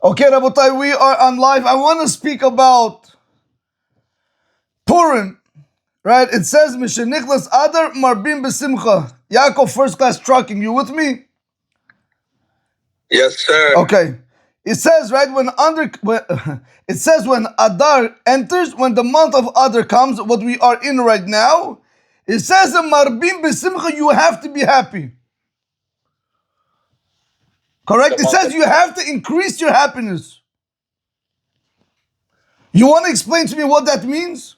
Okay, Rabotai, we are on live. I want to speak about Purim, right? It says, Mishenichlas Adar Marbim Besimcha. Yaakov, first class trucking. You with me? Yes, sir. Okay. It says, right, it says when Adar enters, when the month of Adar comes, what we are in right now, it says in Marbim Besimcha, you have to be happy. Correct? It says you have to increase your happiness. You want to explain to me what that means?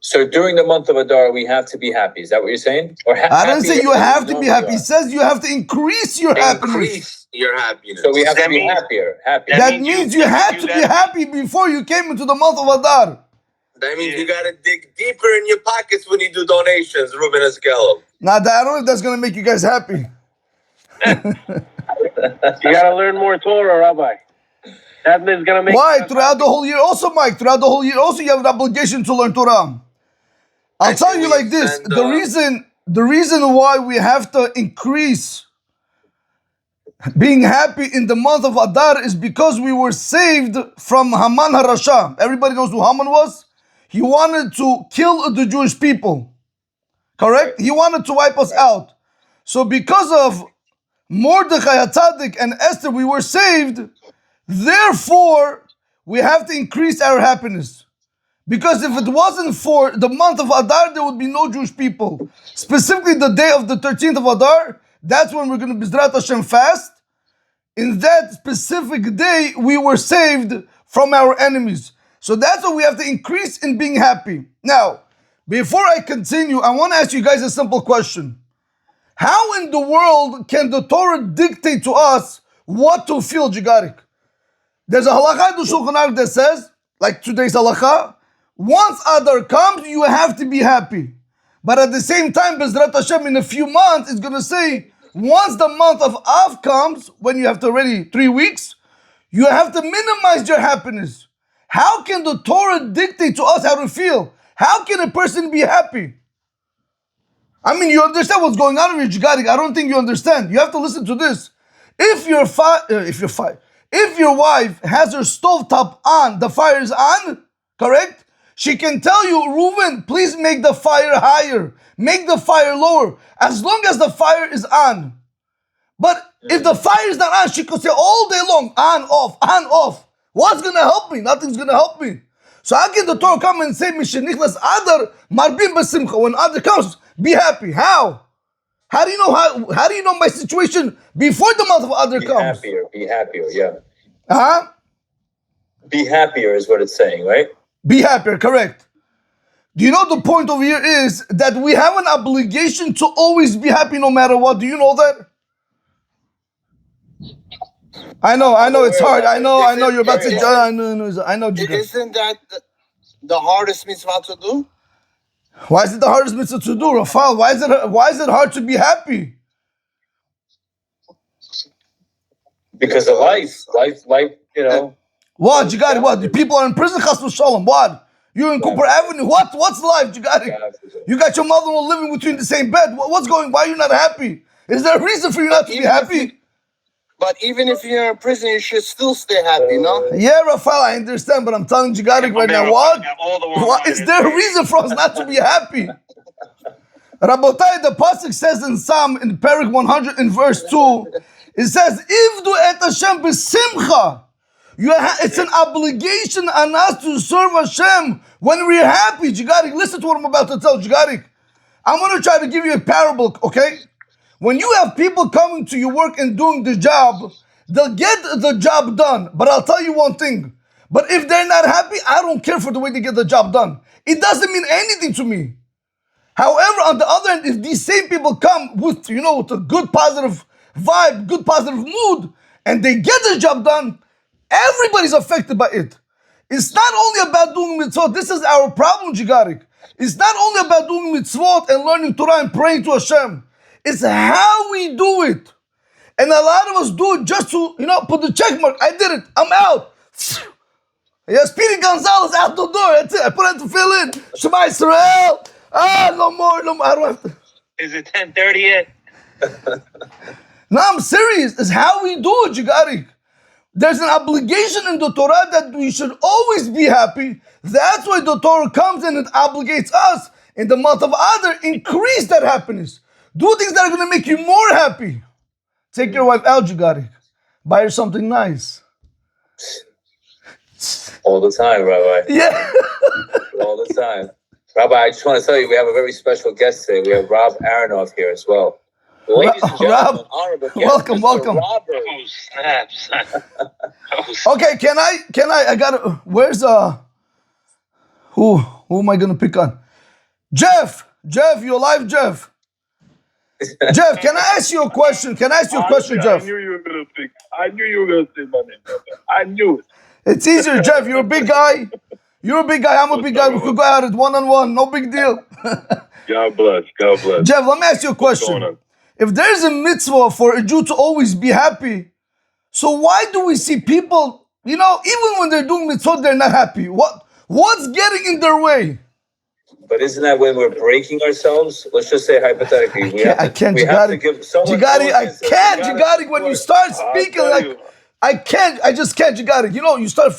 So during the month of Adar, we have to be happy. Is that what you're saying? Or I didn't say you have to be happy. It says you have to increase your happiness. Increase your happiness. So we have to be happier. That means you had to be happy before you came into the month of Adar. That means you got to dig deeper in your pockets when you do donations, Ruben Eskello. Now, I don't know if that's going to make you guys happy. You got to learn more Torah, Rabbi. That is going to make. Why? Throughout the whole year also, Mike. Throughout the whole year also, you have an obligation to learn Torah. I'll tell you like this. The reason why we have to increase being happy in the month of Adar is because we were saved from Haman HaRasha. Everybody knows who Haman was? He wanted to kill the Jewish people. Correct? He wanted to wipe us out. So because of Mordechai HaTzadik and Esther, we were saved. Therefore, we have to increase our happiness. Because if it wasn't for the month of Adar, there would be no Jewish people. Specifically the day of the 13th of Adar, that's when we're going to Bizrat Hashem fast. In that specific day, we were saved from our enemies. So that's why we have to increase in being happy. Now, before I continue, I want to ask you guys a simple question. How in the world can the Torah dictate to us what to feel, Jigarik? There's a halakha in the Shulchan Aruch that says, like today's halakha, once Adar comes, you have to be happy. But at the same time, Bezrat Hashem, in a few months, it's going to say, once the month of Av comes, when you have to already 3 weeks, you have to minimize your happiness. How can the Torah dictate to us how to feel? How can a person be happy? I mean, you understand what's going on in Jigarik. I don't think you understand. You have to listen to this. If your wife has her stovetop on, the fire is on, correct? She can tell you, Reuven, please make the fire higher. Make the fire lower. As long as the fire is on. But if the fire is not on, she could say all day long, on, off, on, off. What's going to help me? Nothing's going to help me. So how can the Torah come and say, Mishenichlas Adar, Marbim Besimcha, when Adar comes, be happy. How? How do you know my situation before the month of Adar comes? Be happier, yeah. Huh? Be happier is what it's saying, right? Be happier, correct. Do you know the point over here is that we have an obligation to always be happy no matter what? Do you know that? I know it's hard. I know you're about to judge. I know. Isn't that the hardest mitzvah to do? Why is it the hardest mitzvah to do, Rafael? Why is it hard to be happy? Because of life, you know. What? You got it? What? The people are in prison, Chas v'Shalom. What? You're in Cooper Avenue. What's life? You got it? You got your mother-in-law living between the same bed. What's going? Why are you not happy? Is there a reason for you not to be happy? But even if you're in prison, you should still stay happy, no? Yeah, Rafael, I understand, but I'm telling Jigarik right now, what is there a reason for us not to be happy? Rabotai, the pasuk says in Psalm, in Parak 100, in verse 2, it says, Ivdu et Hashem b'simcha. It's an obligation on us to serve Hashem when we're happy. Jigarik, listen to what I'm about to tell Jigarik. I'm going to try to give you a parable, okay? When you have people coming to your work and doing the job, they'll get the job done. But I'll tell you one thing. But if they're not happy, I don't care for the way they get the job done. It doesn't mean anything to me. However, on the other hand, if these same people come with a good positive vibe, good positive mood, and they get the job done, everybody's affected by it. It's not only about doing mitzvot. This is our problem, Jigarik. It's not only about doing mitzvot and learning Torah and praying to Hashem. It's how we do it. And a lot of us do it just to, put the check mark. I did it. I'm out. Yes, Speedy Gonzalez out the door. That's it. I put it to fill in. Shema Yisrael. No more. I don't have to. Is it 10:30 yet? No, I'm serious. It's how we do it, Jigarik. There's an obligation in the Torah that we should always be happy. That's why the Torah comes and it obligates us in the month of Adar, increase that happiness. Do things that are going to make you more happy. Take your wife out, Jigarik. Buy her something nice. All the time, Rabbi. Yeah. All the time. Rabbi, I just want to tell you, we have a very special guest today. We have Rob Aronoff here as well. Ladies and gentlemen, Rob, honorable guest, welcome, Mr. welcome. Robert. Oh, snaps. Okay, can I gotta, where's, who am I gonna pick on? Jeff, you alive, Jeff? Jeff, can I ask you a question? Jeff? I knew you were going to say my name. I knew it. It's easier, Jeff. You're a big guy. I'm a big guy. We could go at it one-on-one. No big deal. God bless. Jeff, let me ask you a question. If there's a mitzvah for a Jew to always be happy, so why do we see people, even when they're doing mitzvah, they're not happy? What's getting in their way? But isn't that when we're breaking ourselves? Let's just say hypothetically. I can't, Jigari, when you start speaking I can't, I just can't, Jigari. You start,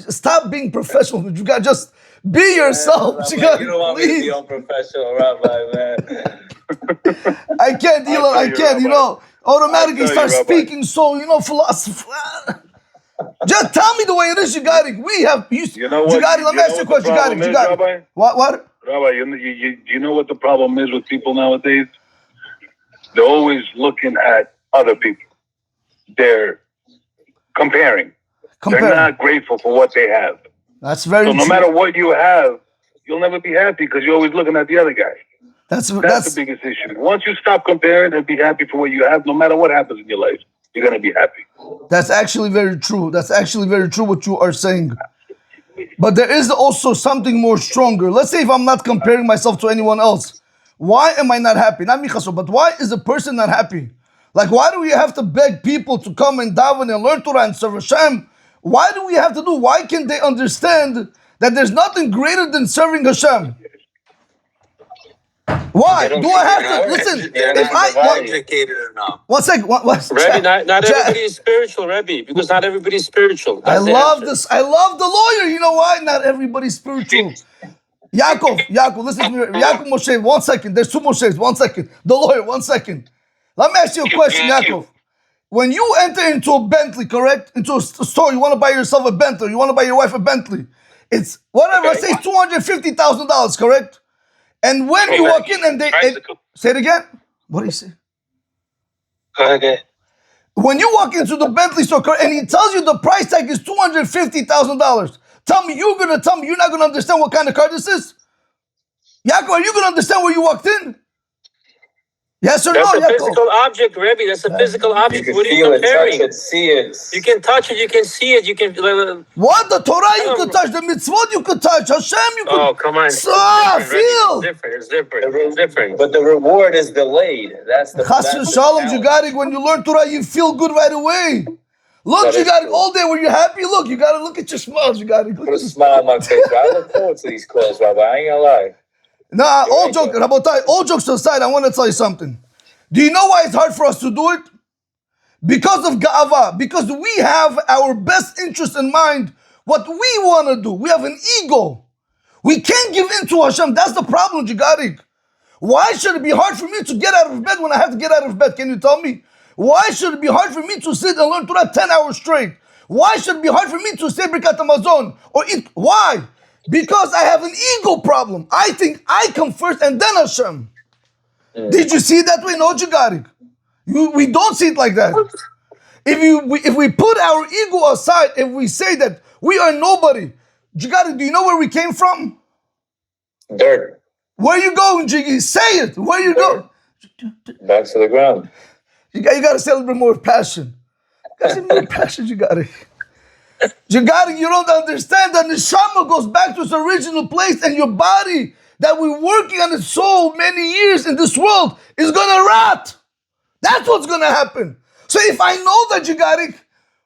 stop being professional. You got to just be yourself, Jigari. You don't want me to be unprofessional, Rabbi, man. I can't deal it, I can't, automatically start speaking philosophy. Just tell me the way it is, Jigari. We have, Jigari, let me ask you a question, Jigari. What? Rabbi, you know what the problem is with people nowadays? They're always looking at other people. They're comparing. They're not grateful for what they have. That's very true. So no matter what you have, you'll never be happy because you're always looking at the other guy. That's the biggest issue. Once you stop comparing and be happy for what you have, no matter what happens in your life, you're going to be happy. That's actually very true. What you are saying. But there is also something more stronger. Let's say if I'm not comparing myself to anyone else, why am I not happy? Not Michaso, but why is a person not happy? Like, why do we have to beg people to come and daven and learn Torah and serve Hashem? Why do we have to do? Why can't they understand that there's nothing greater than serving Hashem? Why? Do I have to listen? If I educated enough. One second. Rebbe, not everybody is spiritual, Rebbe, because not everybody is spiritual. I love this. I love the lawyer. You know why? Not everybody's spiritual. Yaakov, listen to me. Yaakov Moshe, 1 second. There's two Moshes. 1 second. The lawyer, 1 second. Let me ask you a question, Yaakov. When you enter into a Bentley, correct? Into a store, you want to buy yourself a Bentley. You want to buy your wife a Bentley. It's whatever. I say it's $250,000, correct? And when you walk in and say it again. What do you say? Go ahead. When you walk into the Bentley store and he tells you the price tag is $250,000, tell me you're not gonna understand what kind of car this is? Yaakov, are you gonna understand where you walked in? Yes or That's no, a physical object, Rebbe. That's a physical object. What are you comparing? Touch it, see it. You can touch it. You can see it. You can. What? The Torah you could touch. The mitzvot you could touch. Hashem you could. Oh, come on. Feel. It's different. But the reward is delayed. That's the. Chas v'shalom, Jigarik. When you learn Torah, you feel good right away. Look, Jigarik, all day when you're happy, look, you gotta look at your smile, Jigarik. Put a smile on my face. I look forward to these calls, Rabbi. I ain't gonna lie. Nah, all jokes aside, I want to tell you something. Do you know why it's hard for us to do it? Because of Ga'ava. Because we have our best interest in mind, what we want to do. We have an ego. We can't give in to Hashem. That's the problem, Jigarik. Why should it be hard for me to get out of bed when I have to get out of bed? Can you tell me? Why should it be hard for me to sit and learn Torah 10 hours straight? Why should it be hard for me to say Birkat Hamazon or eat? Why? Because I have an ego problem. I think I come first and then Hashem. Did you see it that way? No, Jigarik. We don't see it like that. If we put our ego aside, if we say that we are nobody, Jigarik, do you know where we came from? Dirt. Where you going, Jiggy? Say it. Where you going? Back to the ground. You got to say a little bit more passion. You got to say more passion, Jigarik. Jigarik, you don't understand that neshama goes back to its original place, and your body that we're working on it so many years in this world is gonna rot. That's what's gonna happen. So if I know that, Jigarik,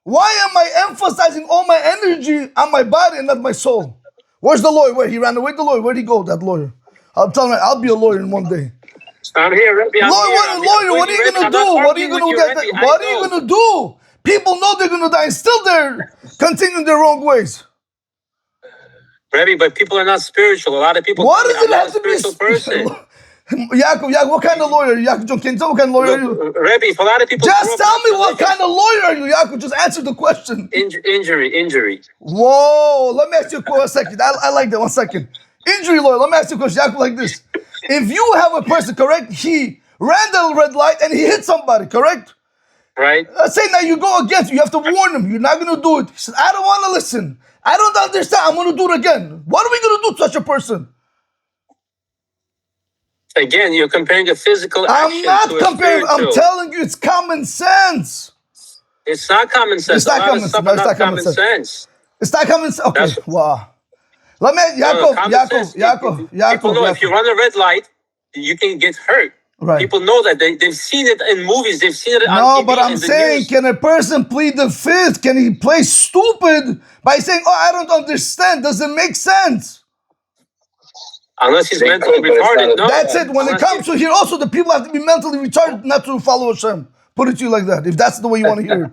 why am I emphasizing all my energy on my body and not my soul? Where's the lawyer? Where he ran away? The lawyer? Where'd he go? That lawyer? I'm telling you, I'll be a lawyer in one day. I'm here, Rebbe. I'm here. Lawyer, what are you gonna do? What are you gonna do? What are you gonna do? People know they're gonna die, and still they're continuing their wrong ways. Rebbe, but people are not spiritual. A lot of people. What does it have to be? Spiritual person. Yaakov, what kind of lawyer? Yaakov, can you tell me what kind of lawyer are you? Rebbe, if a lot of people. Just tell me what kind of lawyer are you, Yaakov. Just answer the question. Injury. Whoa, let me ask you a second. I like that. 1 second. Injury lawyer. Let me ask you a question, Yaakov, like this. If you have a person, correct? He ran the red light and he hit somebody, correct? Right. Let's say now you go against, you have to warn him. You're not going to do it. He says, I don't want to listen. I don't understand. I'm going to do it again. What are we going to do to such a person? Again, you're comparing a physical action. I'm not to comparing. I'm telling you, it's common sense. It's not common sense. It's not common sense. No, it's not common sense. It's not common sense. Okay, wow. Let me, Yaakov. People know if you run a red light, you can get hurt. Right. People know that. They've seen it in movies. They've seen it on TV. No, but I'm saying, news. Can a person plead the fifth? Can he play stupid by saying, oh, I don't understand? Does it make sense? Unless he's mentally retarded. No. That's it. When it comes to here, also the people have to be mentally retarded not to follow Hashem. Put it to you like that, if that's the way you want to hear it.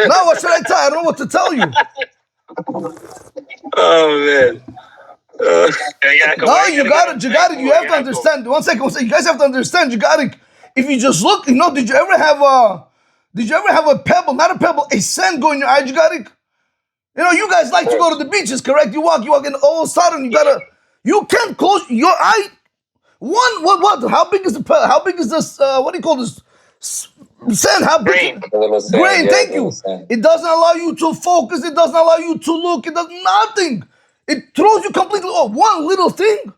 No, what should I tell you? I don't know what to tell you. Oh, man. No, you got it. You have to understand. 1 second. You guys have to understand. You got it. If you just look, did you ever have a pebble, not a pebble, a sand go in your eye? You got it. You guys like to go to the beaches, correct? You walk, and all of a sudden you can't close your eye. What? How big is the pebble? How big is this? What do you call this? Sand. How big? Grain. Thank you. It doesn't allow you to focus. It doesn't allow you to look. It does nothing. It throws you completely off. One little thing.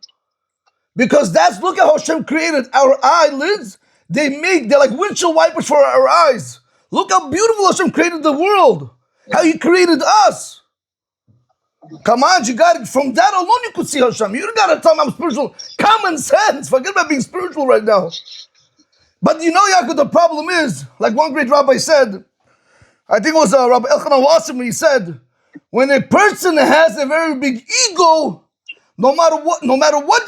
Because look at how Hashem created our eyelids. They're like windshield wipers for our eyes. Look how beautiful Hashem created the world. How He created us. Come on, you got it. From that alone, you could see Hashem. You don't got to tell me I'm spiritual. Common sense. Forget about being spiritual right now. But Yaakov, the problem is, like one great rabbi said, I think it was Rabbi Elchanan Wasserman, he said, when a person has a very big ego, no matter what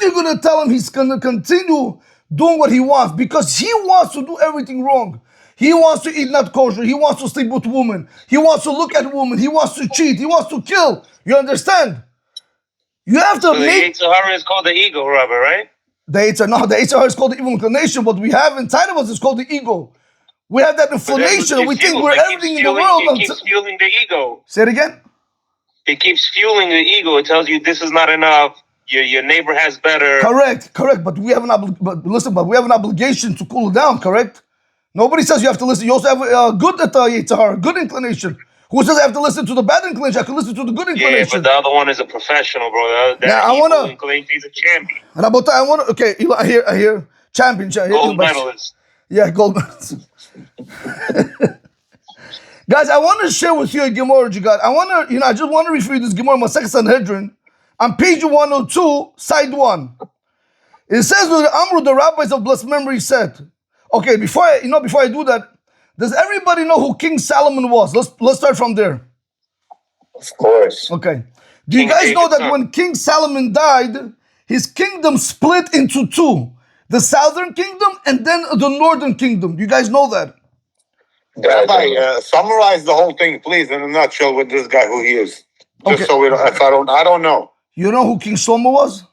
you're going to tell him, he's going to continue doing what he wants because he wants to do everything wrong. He wants to eat not kosher. He wants to sleep with women. He wants to look at women. He wants to cheat. He wants to kill. You understand? You have to make... The Yitzhar is called the ego, Rabbi, right? The Yitzhar is called the evil inclination. What we have inside of us is called the ego. We have that inflammation. We think we're everything in the world. It keeps fueling the ego. Say it again? It keeps fueling the ego. It tells you this is not enough. Your neighbor has better. Correct. But we have an obligation to cool it down. Correct. Nobody says you have to listen. You also have a good Yitzhar, good inclination. Who says I have to listen to the bad inclination? I can listen to the good inclination. Yeah, but the other one is a professional, bro. He's a champion. Rabotai, okay, I hear champion. Gold medalist. Yeah, gold medalist. Guys, I want to share with you a Gemara you got. I just want to refer you this Gemara, Masechet Sanhedrin, on page 102, side 1. It says, the rabbis of blessed memory said, okay, before I do that, does everybody know who King Solomon was? Let's start from there. Of course. Okay. Do you guys know that when King Solomon died, his kingdom split into two? The southern kingdom and then the northern kingdom. Do you guys know that? Rabbi, summarize the whole thing, please, in a nutshell with this guy who he is. Just so I don't know. You know who King Shlomo was?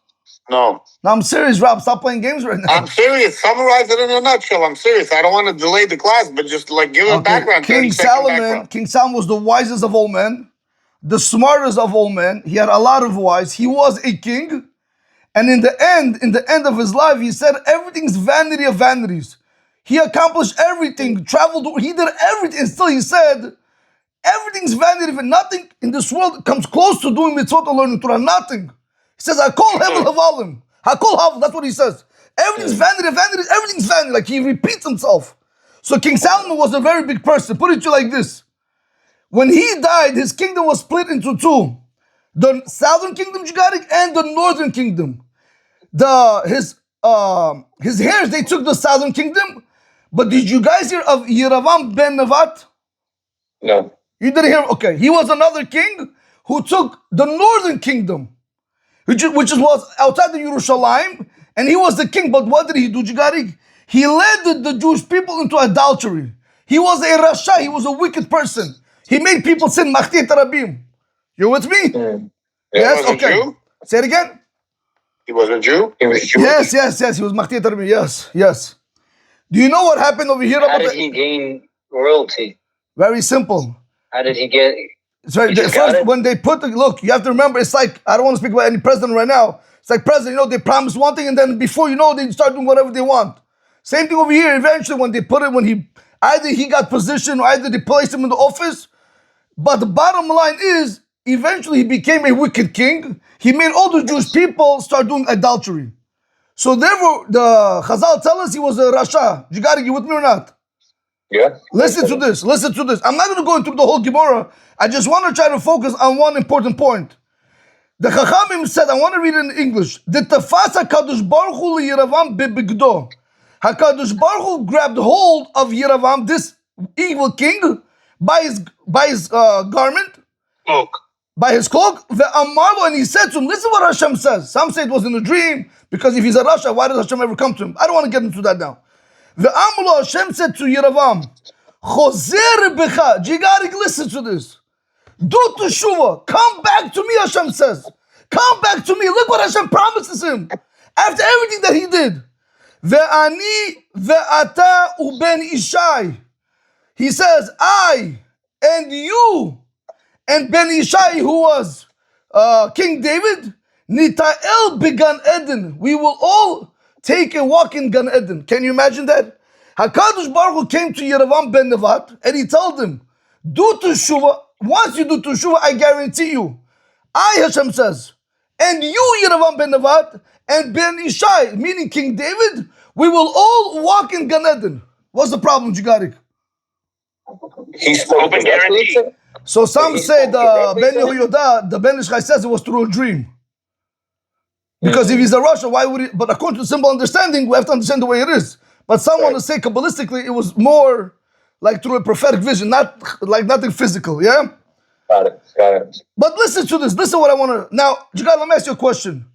No. No, I'm serious, Rob. Stop playing games right now. I'm serious. Summarize it in a nutshell. I'm serious. I don't want to delay the class, but just give a background. King Solomon was the wisest of all men, the smartest of all men. He had a lot of wives. He was a king. And in the end of his life, he said everything's vanity of vanities. He accomplished everything, traveled, he did everything. And still he said, everything's vanity. Nothing in this world comes close to doing mitzvot or learning Torah. Nothing. He says, Hakol hevel havalim. Hakol havel, that's what he says. Everything's vanity, everything's vanity. Like he repeats himself. So King Solomon was a very big person. Put it to you like this. When he died, his kingdom was split into two. The southern kingdom, and the northern kingdom. His heirs, they took the southern kingdom. But did you guys hear of Yeravam ben Nevat? No. You didn't hear? Okay. He was another king who took the northern kingdom, which was outside the Yerushalayim, and he was the king. But what did he do, Jigarik? He led the Jewish people into adultery. He was a rasha. He was a wicked person. He made people sin machti tarabim. You with me? Yes. He was Okay. a Jew? Say it again. He was a Jew? He was Jewish? Yes. He was machti tarabim. Yes. Do you know what happened over here? How did he gain royalty? Very simple. How did he get? First, when they look, you have to remember, it's like, I don't want to speak about any president right now. It's like president, they promise one thing and then before you know, they start doing whatever they want. Same thing over here. Eventually, when either he got position or either they placed him in the office. But the bottom line is, eventually he became a wicked king. He made all the Jewish people start doing adultery. So therefore, the Chazal tell us he was a rasha. You with me or not? Yeah. Listen to this. I'm not going to go into the whole Gemara. I just want to try to focus on one important point. The Chachamim said, I want to read it in English. The Tafas HaKadosh Baruch Hu Yeravam bebigdo. HaKadosh Baruch Hu grabbed hold of Yeravam, this evil king, by his garment, Smoke. by his cloak. And he said to him, listen what Hashem says. Some say it was in a dream, because if he's a Rasha, why did Hashem ever come to him? I don't want to get into that now. Ve'amalo, Hashem said to Yeravam, Chozer becha. Jigarik, listen to this. Do teshuva. Come back to me, Hashem says. Come back to me. Look what Hashem promises him. After everything that he did. Ve'ani ve'ata uben Ishai. He says, I and you and Ben Ishai, who was King David, Nita'el began Eden. We will all take a walk in Gan Eden. Can you imagine that? HaKadosh Baruch Hu came to Yeravam ben Nevat and he told him, do teshuva. Once you do teshuva, I guarantee you, I, Hashem says, and you, Yeravam ben Nevat, and Ben Ishai, meaning King David, we will all walk in Gan Eden. What's the problem, Jigarik? He spoke Open guarantee. So some say the Ben Yehuda, the Ben Ishai says it was through a dream. Because if he's a Russia, why would he? But according to simple understanding, we have to understand the way it is. But some want to say Kabbalistically, it was more like through a prophetic vision, not like nothing physical, yeah? Got it. But listen to this. Listen what I want to... Now, Jigal, let me ask you a question.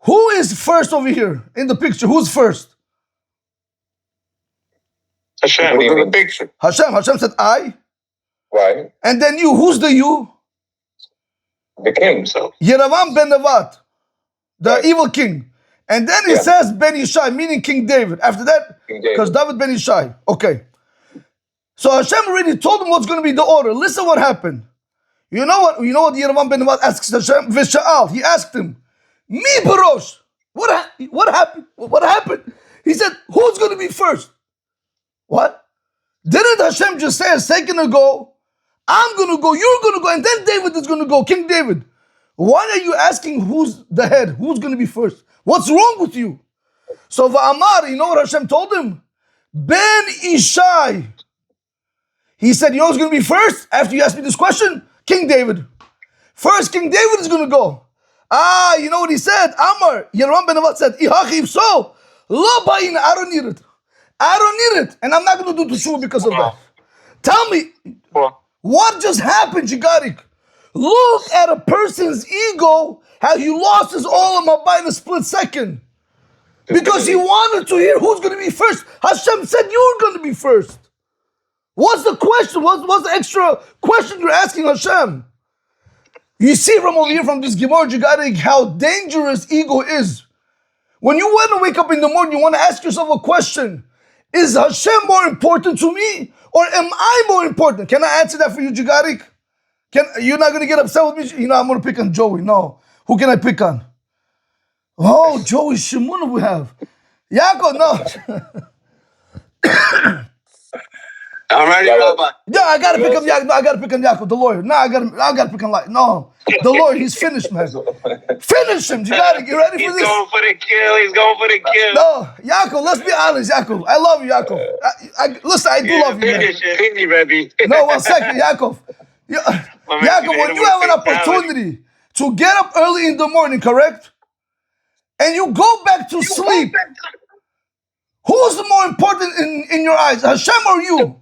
Who is first over here in the picture? Who's first? Hashem. Look at the picture. Hashem. Hashem said, I. Right. And then you. Who's the you? The king himself. Yeravam ben Nevat, the evil king. And then he says Ben Ishai, meaning King David. After that, because David ben Ishai. Okay. So Hashem already told him what's going to be the order. Listen what happened. You know what Yeravam ben Nevat asks Hashem? Visha'al. He asked him, Mi barosh. What happened? What happened? He said, who's going to be first? What? Didn't Hashem just say a second ago, I'm going to go, you're going to go, and then David is going to go, King David. Why are you asking who's the head? Who's going to be first? What's wrong with you? So Va'amar, you know what Hashem told him? Ben Ishai. He said, you know who's going to be first? After you asked me this question? King David. First, King David is going to go. You know what he said? Amar, Yeram ben Nevat said, if so, lo ba'in, I don't need it. I don't need it. And I'm not going to do teshuva because of that. Tell me, what just happened, Jigarik? Look at a person's ego, how he lost his olam haba in a split second. Because he wanted to hear who's going to be first. Hashem said you're going to be first. What's the question? What's the extra question you're asking Hashem? You see from over here, from this Gemara, Jigarik, how dangerous ego is. When you want to wake up in the morning, you want to ask yourself a question. Is Hashem more important to me? Or am I more important? Can I answer that for you, Jigarik? You're not going to get upset with me? You know, I'm going to pick on Joey. No. Who can I pick on? Oh, Joey Shimon we have. Yaakov, no. I'm ready, Rabbi. Yeah, I got to pick on Yaakov. No, I got to pick on Yaakov, the lawyer. No, I got to pick on No, the lawyer, he's finished, man. Finish him, Jigarik. You ready for this? He's going for the kill. No, Yaakov, let's be honest, Yaakov. I love you, Yaakov. Listen, I do love you, man. Finish it, Rabbi. No, 1 second, Yaakov. Yaakov, when you have an opportunity to get up early in the morning, correct? And you go back to sleep, who's more important in your eyes, Hashem or you?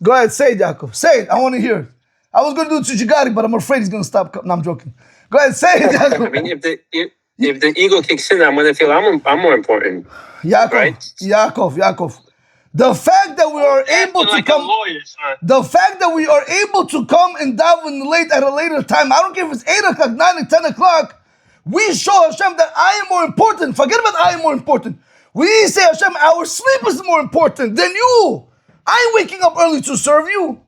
Go ahead, say it, Yaakov. Say it, I want to hear it. I was going to do it to Jigarik, but I'm afraid he's going to stop. No, I'm joking. Go ahead, say it, Yaakov. I mean, if the ego kicks in, I'm gonna feel I'm more important. Yaakov, Right? Yaakov. The fact that we are able to Like a come, lawyer, son. the fact that we are able to come and daven late at a later time, I don't care if it's 8 o'clock, 9 or 10 o'clock, we show Hashem that I am more important. Forget about I am more important. We say, Hashem, our sleep is more important than you. I'm waking up early to serve you.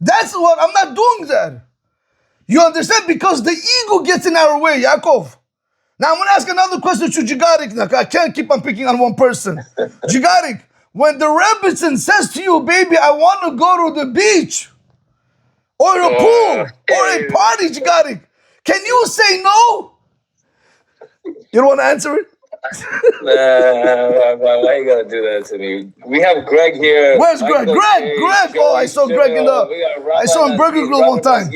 That's what, I'm not doing that. You understand? Because the ego gets in our way, Yaakov. Now I'm going to ask another question to Jigarik. I can't keep on picking on one person. Jigarik, when the Rebbitzin says to you, baby, I want to go to the beach or a pool or a party, Jigarik, can you say no? You don't want to answer it? Why you gotta do that to me? We have Greg here. Where's Greg? Greg! Oh, I saw Greg in the... I saw him in Burger Grill one time.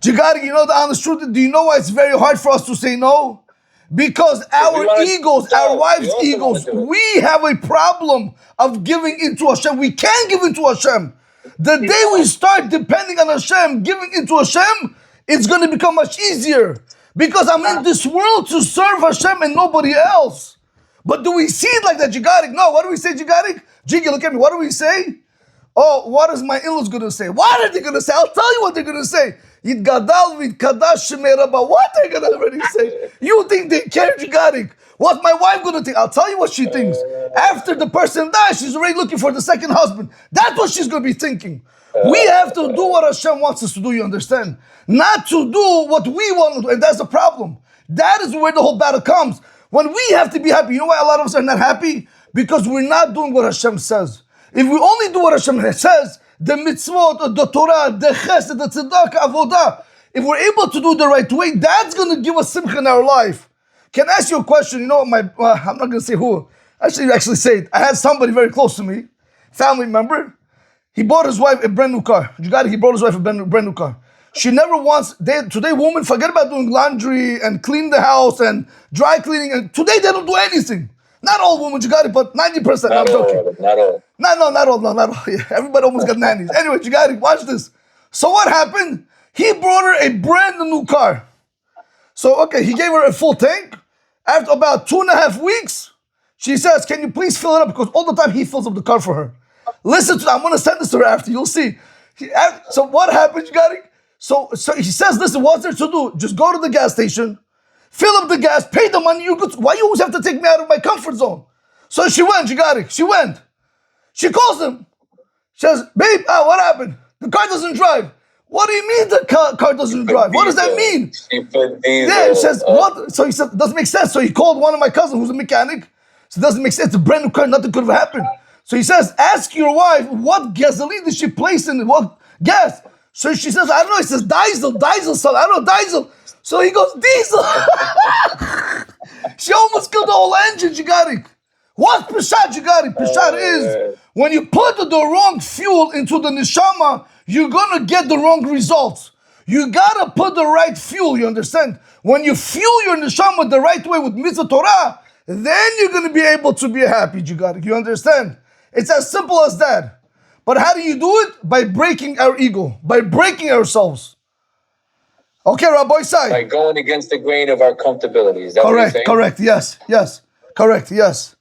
Jigarik, you know the honest truth? Do you know why it's very hard for us to say no? Because our egos, our wives' egos, we have a problem of giving into Hashem. We can't give into Hashem. The day we start depending on Hashem, giving into Hashem, it's going to become much easier. Because I'm in this world to serve Hashem and nobody else. But do we see it like that, Jigarik? No, what do we say, Jigarik? Jiggy, look at me. What do we say? Oh, what is my in-laws going to say? What are they going to say? I'll tell you what they're going to say. Yitgadal v'yitkadash shemei Rabba. What they're going to already say? You think they care, Jigarik? What's my wife going to think? I'll tell you what she thinks. After the person dies, she's already looking for the second husband. That's what she's going to be thinking. We have to do what Hashem wants us to do, you understand? Not to do what we want to do, and that's the problem. That is where the whole battle comes. When we have to be happy, you know why a lot of us are not happy? Because we're not doing what Hashem says. If we only do what Hashem says, the mitzvot, the Torah, the chesed, the tzedakah, avodah, if we're able to do the right way, that's going to give us simcha in our life. Can I ask you a question? You know, I'm not going to say who. Actually say it. I had somebody very close to me, family member. He bought his wife a brand new car. You got it? He bought his wife a brand new car. She never wants, today women forget about doing laundry and clean the house and dry cleaning. And today they don't do anything. Not all women, you got it, but 90%. Not all. Not all. Yeah, everybody almost got nannies. Anyway, you got it, watch this. So what happened? He brought her a brand new car. So, okay, he gave her a full tank. After about 2.5 weeks, she says, can you please fill it up? Because all the time he fills up the car for her. Listen to that. I'm going to send this to her after. You'll see. So what happened, you got it? So he says, listen, what's there to do? Just go to the gas station, fill up the gas, pay the money. You're good. Why you always have to take me out of my comfort zone? So she went, you got it. She went. She calls him. She says, babe, what happened? The car doesn't drive. What do you mean the car doesn't drive? What does that mean? Yeah, he says, what? So he said, it doesn't make sense. So he called one of my cousins who's a mechanic. So it doesn't make sense. It's a brand new car. Nothing could have happened. So he says, ask your wife, what gasoline did she place in it? What gas? So she says, I don't know. He says, diesel, son. I don't know, diesel. So he goes, diesel. She almost killed the whole engine, you got it. What's Peshat, you got it? Peshat is, when you put the wrong fuel into the neshama, you're going to get the wrong results. You got to put the right fuel, you understand? When you fuel your neshama the right way with mitzvah Torah, then you're going to be able to be happy, you got it. You understand? It's as simple as that. But how do you do it? By breaking our ego, by breaking ourselves. Okay, Rabbi Isai. By going against the grain of our comfortability. Is that what you're saying? Correct, yes.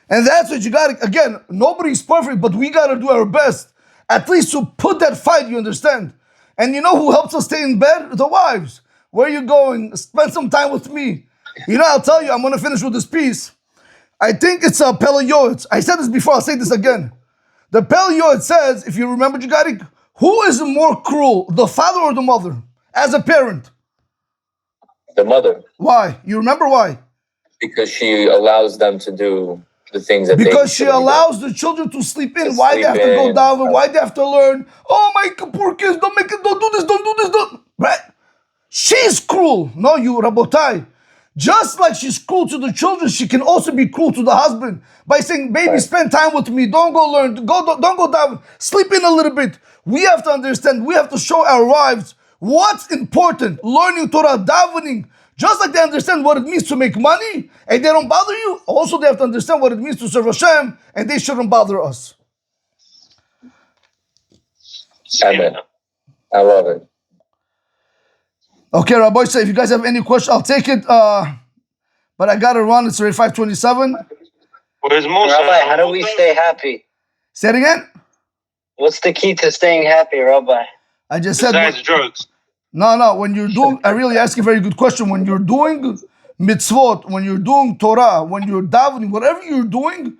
And that's what you got. Again, nobody's perfect, but we got to do our best, at least to put that fight, you understand? And you know who helps us stay in bed? The wives. Where are you going? Spend some time with me. You know, I'll tell you, I'm going to finish with this piece. I think it's a Pele Yoetz. I said this before, I'll say this again. The Pele Yoetz says, if you remember, Jigarik, who is more cruel, the father or the mother, as a parent? The mother. Why? You remember why? Because she allows them to do the things that because she allows the children to sleep in. Why they have to go down? Why they have to learn? Oh, my poor kids, don't do this. Right? She's cruel. No, you, Rabotai. Just like she's cruel to the children, she can also be cruel to the husband by saying, baby, spend time with me. Don't go learn. Don't go down. Sleep in a little bit. We have to understand. We have to show our wives what's important. Learning Torah, davening. Just like they understand what it means to make money and they don't bother you, also they have to understand what it means to serve Hashem and they shouldn't bother us. Amen. I love it. Okay, Rabbi, so if you guys have any question, I'll take it. But I gotta run. It's already 5:27. Where's Musa? Rabbi, how do we stay happy? Say it again. What's the key to staying happy, Rabbi? I just said. Besides drugs. No. When you're doing, I really ask you a very good question. When you're doing mitzvot, when you're doing Torah, when you're davening, whatever you're doing,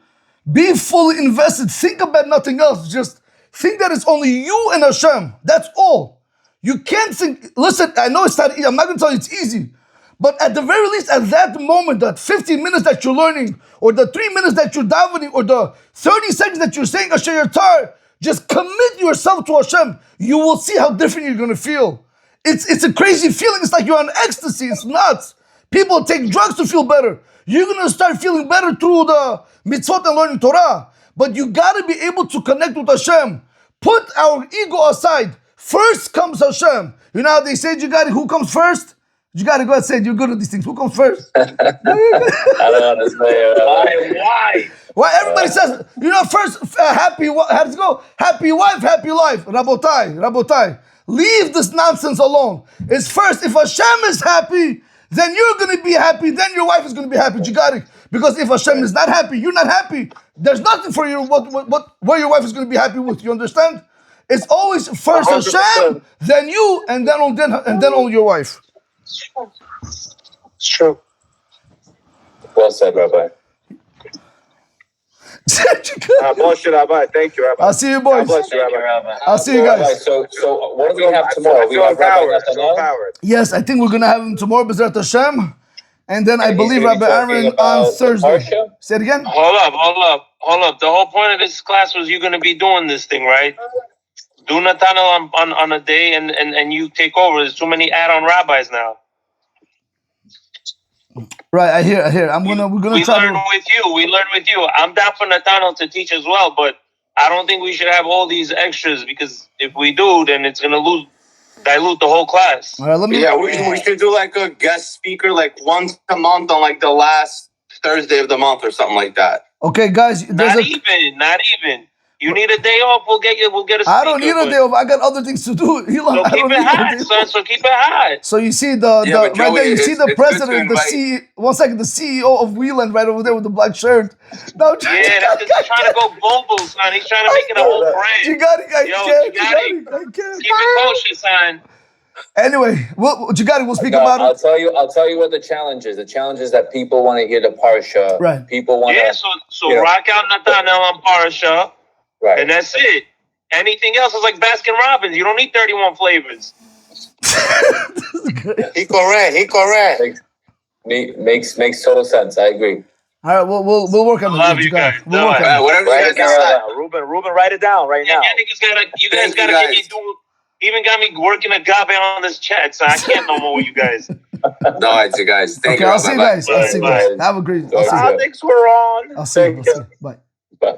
be fully invested. Think about nothing else. Just think that it's only you and Hashem. That's all. You can't think. Listen, I know it's not easy. I'm not going to tell you it's easy. But at the very least, at that moment, that 15 minutes that you're learning, or the 3 minutes that you're davening, or the 30 seconds that you're saying Asher Yatar, just commit yourself to Hashem. You will see how different you're going to feel. It's a crazy feeling. It's like you're on ecstasy. It's nuts. People take drugs to feel better. You're going to start feeling better through the mitzvot and learning Torah. But you got to be able to connect with Hashem. Put our ego aside. First comes Hashem. You know how they say, who comes first? You got to go and say, you're good at these things. Who comes first? I don't understand. Why? Well, everybody says, first, happy, how does it go? Happy wife, happy life. Rabotai. Leave this nonsense alone. It's first, if Hashem is happy, then you're going to be happy, then your wife is going to be happy. Because if Hashem is not happy, you're not happy. There's nothing for you where your wife is going to be happy with. You understand? It's always first 100%. Hashem, then you, and then only your wife. It's true. Well said, Rabbi. Rabbi. Thank you, Rabbi. I'll see you, boys. God bless you, Rabbi. I'll see you guys. So what do we have tomorrow? We have Rabbi Nathaniel? Yes, I think we're going to have him tomorrow, B'ezrat Hashem. And then I believe Rabbi Aaron on Thursday. Say it again. Hold up. The whole point of this class was you're going to be doing this thing, right? Do Nathaniel on a day and you take over. There's too many add-on rabbis now. Right, I hear. We're gonna try to. We learn with you. I'm down for Nathaniel to teach as well, but I don't think we should have all these extras because if we do, then it's gonna dilute the whole class. All right, we should do like a guest speaker like once a month on like the last Thursday of the month or something like that. Okay, guys. Not even. You need a day off. We'll get a speaker. I don't need a day off. I got other things to do. So keep it hot, son. So keep it hot. So you see right there. You see the president, the CEO of Wheeland right over there with the black shirt. No, he's trying to go global, son. He's trying to make it a whole brand. You got it. Keep it kosher, son. Anyway, we'll speak about it. I'll tell you what the challenge is. The challenge is that people want to hear the parsha. Right. People want to. Yeah. So rock out Nathaniel on parsha. Right. And that's it. Anything else is like Baskin Robbins. You don't need 31 flavors. He correct. Makes total sense. I agree. All right, we'll work on it. Love you guys. Whatever you guys decide. Ruben, write it down right now. You guys gotta get me doing. Even got me working a agave on this chat, so I can't no more with you guys. No, it's you guys. Thank you. I'll see you guys. Have a great. Thanks, we're on. I'll see you. Bye. Bye.